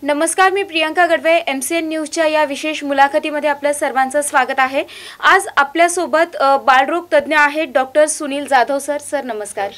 नमस्कार, मी प्रियंका गडवे. MCN न्यूजच्या या विशेष मुलाखतीमध्ये आपल्या सर्वांचं स्वागत आहे. आज आपल्यासोबत बालरोग तज्ज्ञ आहेत doctor Sunil Jadhav sir. Sir नमस्कार.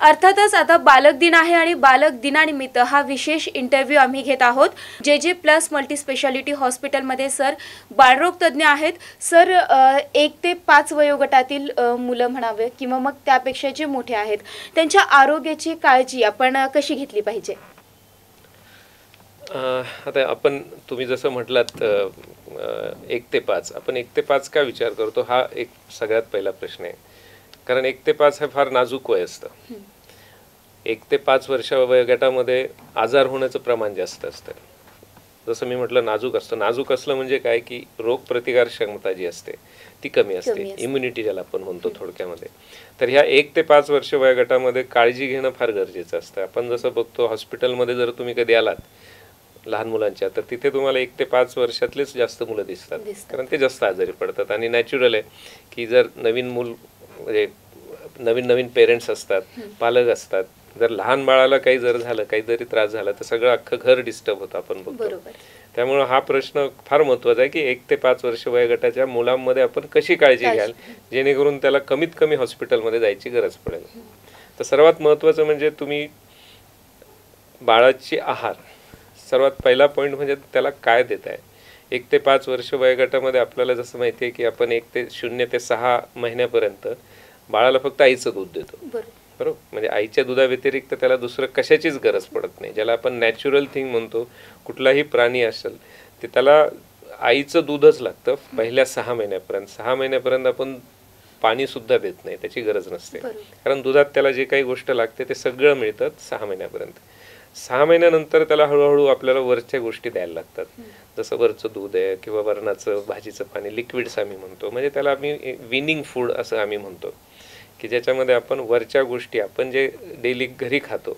अर्थातच आता बालक दिन आहे आणि बालक दिनानिमित्त हा विशेष इंटरव्ह्यू आम्ही घेत आहोत. JJ+ मल्टी स्पेशालिटी हॉस्पिटलमध्ये सर बालरोग तज्ज्ञ आहेत. सर 1 ते 5 वयोगटातील मुलं म्हणावे किंवा मग त्यापेक्षा जे मोठे आहेत त्यांच्या आरोग्याची काळजी आपण कशी घेतली पाहिजे? आता आपण तुम्ही जसं म्हटलात 1 ते 5 आपण 1 ते 5 का विचार करतो हा एक सगळ्यात पहिला प्रश्न आहे. कारण 1 ते 5 हे फार नाजूक वय असतं. 1 ते 5 वर्ष वयोगटामध्ये आजार होण्याचं प्रमाण जास्त असतं. जसं मी म्हटलं नाजूक असतं. नाजूक असलं म्हणजे काय की रोग प्रतिकार क्षमता जी असते ती कमी असते. इम्युनिटी ज्याला आपण म्हणतो थोडक्यामध्ये. तर ह्या 1 ते 5 वर्ष वयोगटामध्ये काळजी घेणं फार गरजेचं असतं. आपण जसं बघतो हॉस्पिटलमध्ये जर तुम्ही कधी आलात लहान मुलांच्या तर तिथे तुम्हाला 1 ते 5 वर्षातलेच जास्त मुलं दिसतात. कारण ते जास्त आजारी पडतात आणि नॅचरल आहे की जर नवीन मूल म्हणजे नवीन पेरेंट्स असतात, पालक असतात, जर लहान बाळाला काही जर झालं काहीतरी त्रास झाला तर सगळं अख्खं घर डिस्टर्ब होतं आपण बघतो. त्यामुळे हा प्रश्न फार महत्त्वाचा आहे की 1 ते 5 वर्ष वयोगटाच्या मुलांमध्ये आपण कशी काळजी घ्याल जेणेकरून त्याला कमीत कमी हॉस्पिटलमध्ये जायची गरज पडेल. तर सर्वात महत्त्वाचं म्हणजे तुम्ही बाळाची आहार सर्वात पहिला पॉईंट म्हणजे त्याला काय देत आहे. 1 ते 5 वर्ष वयोगटामध्ये आपल्याला जसं माहिती आहे की आपण 0 ते 6 महिन्यापर्यंत बाळाला फक्त आईचं दूध देतो. बरोबर. म्हणजे आईच्या दुधाव्यतिरिक्त त्याला दुसरं कशाचीच गरज पडत नाही. ज्याला आपण नॅचरल थिंग म्हणतो. कुठलाही प्राणी असेल ते त्याला आईचं दूधच लागतं पहिल्या 6 महिन्यापर्यंत. 6 महिन्यापर्यंत आपण पाणी सुद्धा देत नाही, त्याची गरज नसते. कारण दुधात त्याला जे काही गोष्ट लागते ते सगळं मिळतं 6 महिन्यापर्यंत. 6 महिन्यानंतर त्याला हळूहळू आपल्याला वरच्या गोष्टी द्यायला लागतात. जसं वरचं दूध आहे किंवा वरणाचं भाजीचं पाणी, लिक्विड्स आम्ही म्हणतो. म्हणजे त्याला आम्ही विनिंग फूड असं आम्ही म्हणतो की ज्याच्यामध्ये आपण वरच्या गोष्टी आपण जे डेली घरी खातो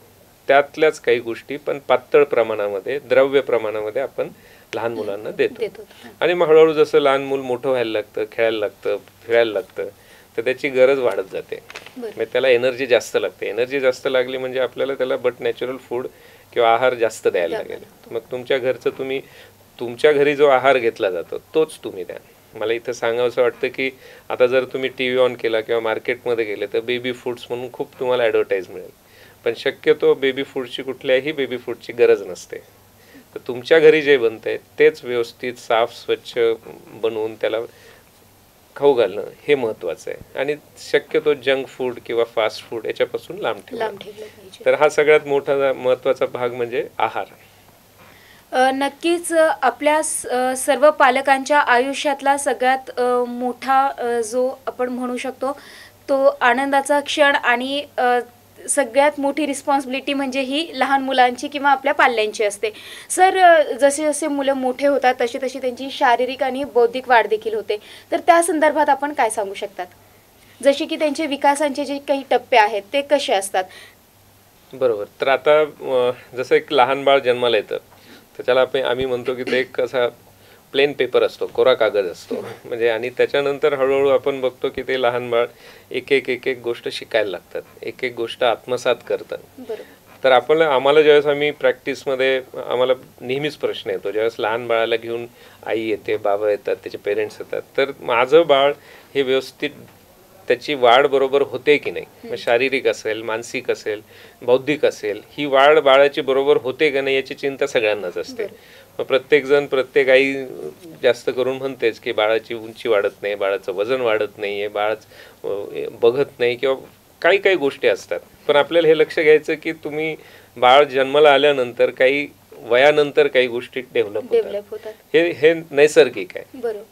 त्यातल्याच काही गोष्टी पण पातळ प्रमाणामध्ये द्रव्य प्रमाणामध्ये आपण लहान मुलांना देतो. आणि मग हळूहळू जसं लहान मूल मोठं व्हायला लागतं, खेळायला लागतं, फिरायला लागतं तर त्याची गरज वाढत जाते. म्हणजे त्याला एनर्जी जास्त लागते. एनर्जी जास्त लागली म्हणजे आपल्याला त्याला नॅचरल फूड किंवा आहार जास्त द्यायला लागेल. मग तुमच्या घरचं तुम्ही तुमच्या घरी जो आहार घेतला जातो तोच तुम्ही द्या. मला इथं सांगावंसं वाटतं की आता जर तुम्ही TV ऑन केला किंवा मार्केटमध्ये गेले तर बेबी फूड्स म्हणून खूप तुम्हाला ॲडव्हर्टाईज मिळेल. पण शक्यतो बेबी फूडची कुठल्याही बेबी फूडची गरज नसते. तर तुमच्या घरी जे बनतंय तेच व्यवस्थित साफ स्वच्छ बनवून त्याला खाऊ घालणं हे महत्त्वाचं आहे. आणि शक्यतो जंक फूड किंवा फास्ट फूड याच्यापासून लांब ठेवलं. तर हा सगळ्यात मोठा महत्त्वाचा भाग म्हणजे आहार. नक्कीच आपल्या सर्व पालकांच्या आयुष्यातला सगळ्यात मोठा जो आपण म्हणू शकतो तो आनंदाचा क्षण आणि सगळ्यात मोठी रिस्पॉन्सिबिलिटी म्हणजे ही लहान मुलांची किंवा आपल्या पाल्यांची असते. सर जसे जसे मुलं मोठे होतात तशी तशी त्यांची शारीरिक आणि बौद्धिक वाढ देखील होते. तर त्या संदर्भात आपण काय सांगू शकतात? जसे की त्यांचे विकासांचे जे काही टप्पे आहेत ते कसे असतात? बरोबर. तर आता जसं एक लहान बाळ जन्माला येतं तर त्याला आम्ही म्हणतो की ते एक असा प्लेन पेपर असतो, कोरा कागद असतो. म्हणजे आणि त्याच्यानंतर हळूहळू आपण बघतो की ते लहान बाळ एक एक गोष्ट शिकायला लागतात, एक गोष्ट आत्मसात करतात. तर आम्हाला ज्यावेळेस आम्ही प्रॅक्टिसमध्ये आम्हाला नेहमीच प्रश्न येतो ज्यावेळेस लहान बाळाला घेऊन आई येते, बाबा येतात, त्याचे पेरेंट्स येतात, तर माझं बाळ हे व्यवस्थित त्याची वाढ बरोबर होते की नाही, शारीरिक असेल, मानसिक असेल, बौद्धिक असेल, ही वाढ बाळाची बरोबर होते का नाही याची चिंता सगळ्यांनाच असते. मग प्रत्येक आई जास्त करून म्हणतेच की बाळाची उंची वाढत नाही, बाळाचं वजन वाढत नाही आहे, बाळ बघत नाही किंवा काही गोष्टी असतात. पण आपल्याला हे लक्ष घ्यायचं की तुम्ही बाळ जन्माला आल्यानंतर काही वयानंतर काही गोष्टी डेव्हलप होतात. हे नैसर्गिक आहे.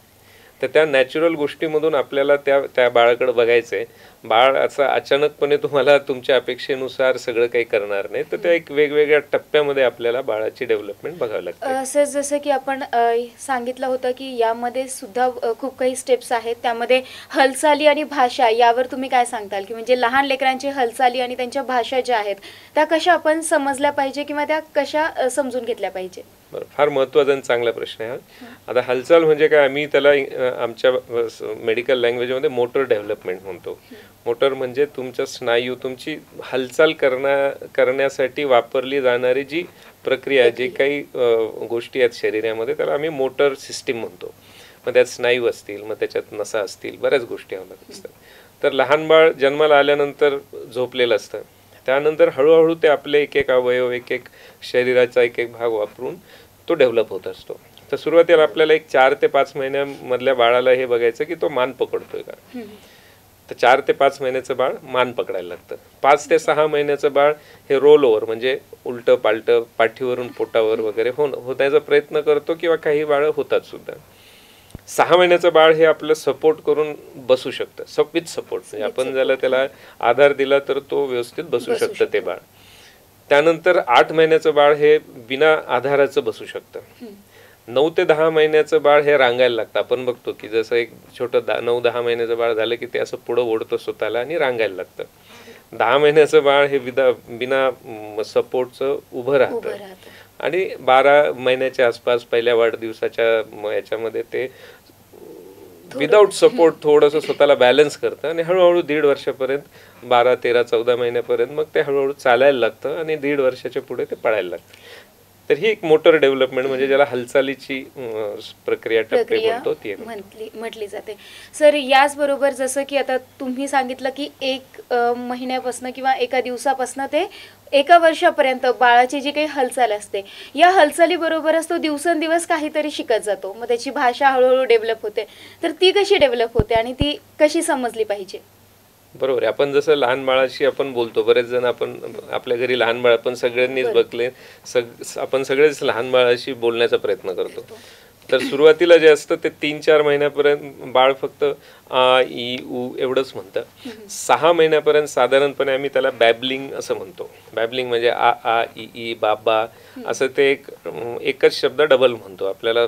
तर त्या नॅचरल गोष्टीमधून आपल्याला त्या बाळाकडे बघायचंय. बाळ असं अचानकपणे तुम्हाला तुमच्या अपेक्षेनुसार सगळं काही करणार नाही. तर त्या एक वेगवेगळ्या टप्प्यामध्ये आपल्याला बाळाची डेव्हलपमेंट बघावी लागते. सर जसं की आपण सांगितलं होतं की यामध्ये सुद्धा खूप काही स्टेप्स आहेत. त्यामध्ये हालचाली आणि भाषा यावर तुम्ही काय सांगताल की म्हणजे लहान लेकरांची हालचाली आणि त्यांच्या भाषा ज्या आहेत त्या कशा आपण समजल्या पाहिजे किंवा त्या कशा समजून घेतल्या पाहिजे? बरं, फार महत्त्वाचा आणि चांगला प्रश्न आहे हा. आता हालचाल म्हणजे काय, आम्ही त्याला आमच्या मेडिकल लँग्वेजमध्ये मोटर डेव्हलपमेंट म्हणतो. मोटर म्हणजे तुमच्या स्नायू, तुमची हालचाल करण्यासाठी वापरली जाणारी जी प्रक्रिया, जे काही गोष्टी आहेत शरीरामध्ये, त्याला आम्ही मोटर सिस्टीम म्हणतो. मग त्यात स्नायू असतील, मग त्याच्यात नसा असतील, बऱ्याच गोष्टी आवडत असतात. तर लहान बाळ जन्माला आल्यानंतर झोपलेलं असतं, त्यानंतर हळूहळू ते आपले एक एक अवयव, एक एक शरीराचा एक एक भाग वापरून तो डेव्हलप होत असतो. तर सुरुवातीला आपल्याला एक 4 ते 5 महिन्यामधल्या बाळाला हे बघायचं की तो मान पकडतोय का. तर 4 ते 5 महिन्याचं बाळ मान पकडायला लागतं. 5 ते 6 महिन्याचं बाळ हे रोल ओव्हर म्हणजे उलटं पालटं पाठीवरून पोटावर वगैरे होण्याचा प्रयत्न करतो, किंवा काही बाळं होतात सुद्धा. 6 महिन्याचं बाळ हे आपलं सपोर्ट करून बसू शकतं, विथ सपोर्ट, म्हणजे आपण ज्याला त्याला आधार दिला तर तो व्यवस्थित बसू शकतं ते बाळ. त्यानंतर 8 महिन्याचं बाळ हे बिना आधाराचं बसू शकतं. 9 ते 10 महिन्याचं बाळ हे रांगायला लागतं. आपण बघतो की जसं एक छोटं 9-10 महिन्याचं बाळ झालं की ते असं पुढं ओढतं स्वतःला आणि रांगायला लागतं. 10 महिन्याचं बाळ हे बिना सपोर्टचं उभं राहतं. आणि 12 महिन्याच्या आसपास पहिल्या वाढदिवसाच्या याच्यामध्ये ते विदाऊट सपोर्ट थोडंसं स्वतःला बॅलन्स करतं, आणि हळूहळू 1.5 वर्षापर्यंत 12, 13, 14 महिन्यापर्यंत मग ते हळूहळू चालायला लागतं, आणि 1.5 वर्षाच्या पुढे ते पळायला लागतं. तर ही एक मोटर डेव्हलपमेंट म्हणजे ज्याला हालचालीची प्रक्रिया टप्पे म्हणतो ती म्हटली जाते. सर, याचबरोबर जसं की आता तुम्ही सांगितलं की 1 महिन्यापासून किंवा एका दिवसापासून ते 1 वर्षापर्यंत बाळाची जी काही हालचाल असते, या हालचालीबरोबरच तो दिवसेंदिवस काहीतरी शिकत जातो, मग त्याची भाषा हळूहळू डेव्हलप होते. तर ती कशी डेव्हलप होते आणि ती कशी समजली पाहिजे? बरोबर आहे. आपण जसं लहान बाळाशी आपण बोलतो, बरेच जण आपण आपल्या घरी लहान बाळ आपण सगळ्यांनीच बघले, आपण सगळेच लहान बाळाशी बोलण्याचा प्रयत्न करतो. तर सुरुवातीला जे असतं ते 3-4 महिन्यापर्यंत बाळ फक्त आ ई उ एवढंच म्हणतं. 6 महिन्यापर्यंत साधारणपणे आम्ही त्याला बॅबलिंग असं म्हणतो. बॅबलिंग म्हणजे आ आ ई ई बाबा असं ते एकच शब्द डबल म्हणतो. आपल्याला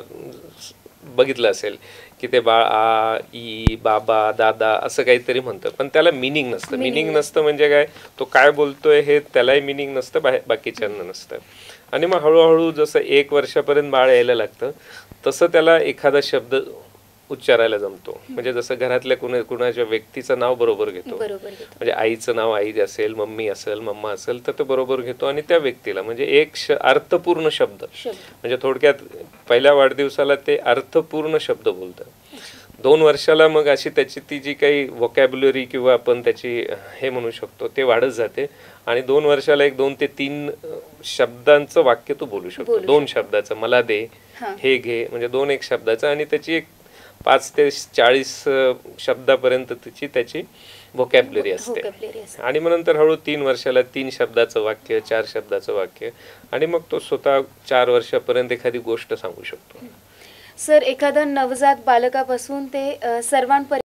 बघितलं असेल की ते बाळ आ ई बाबा दादा असं काहीतरी म्हणतं, पण त्याला मिनिंग नसतं. मिनिंग नसतं म्हणजे काय, तो काय बोलतोय हे त्यालाही मिनिंग नसतं, बाकीच्यांना नसतं. आणि मग हळूहळू जसं 1 वर्षापर्यंत बाळ यायला लागतं तसं त्याला एखादा शब्द उच्चारायला जमतो. म्हणजे जसं घरातल्या कुणाच्या व्यक्तीचं नाव बरोबर घेतो, म्हणजे आईचं नाव आई असेल, मम्मी असेल, मम्मा असेल, तर तो बरोबर घेतो. आणि त्या व्यक्तीला म्हणजे एक अर्थपूर्ण शब्द, म्हणजे थोडक्यात पहिल्या वाढदिवसाला ते अर्थपूर्ण शब्द बोलतं. 2 वर्षाला मग अशी त्याची ती जी काही व्होकॅब्युलरी किंवा आपण त्याची हे म्हणू शकतो ते वाढत जाते, आणि 2 वर्षाला 2 ते 3 शब्दांचं वाक्य तो बोलू शकतो. 2 शब्दाचं, मला दे, हे घे, म्हणजे 2 एक शब्दाचं, आणि त्याची एक 5 ते 40 शब्दापर्यंत त्याची व्होकॅब्युलरी असते. आणि मग नंतर हळू 3 वर्षाला 3 शब्दाचं वाक्य, 4 शब्दाचं वाक्य, आणि मग तो स्वतः 4 वर्षापर्यंत एखादी गोष्ट सांगू शकतो. सर, एखादा नवजात बालकापासून ते सर्वांपर्यंत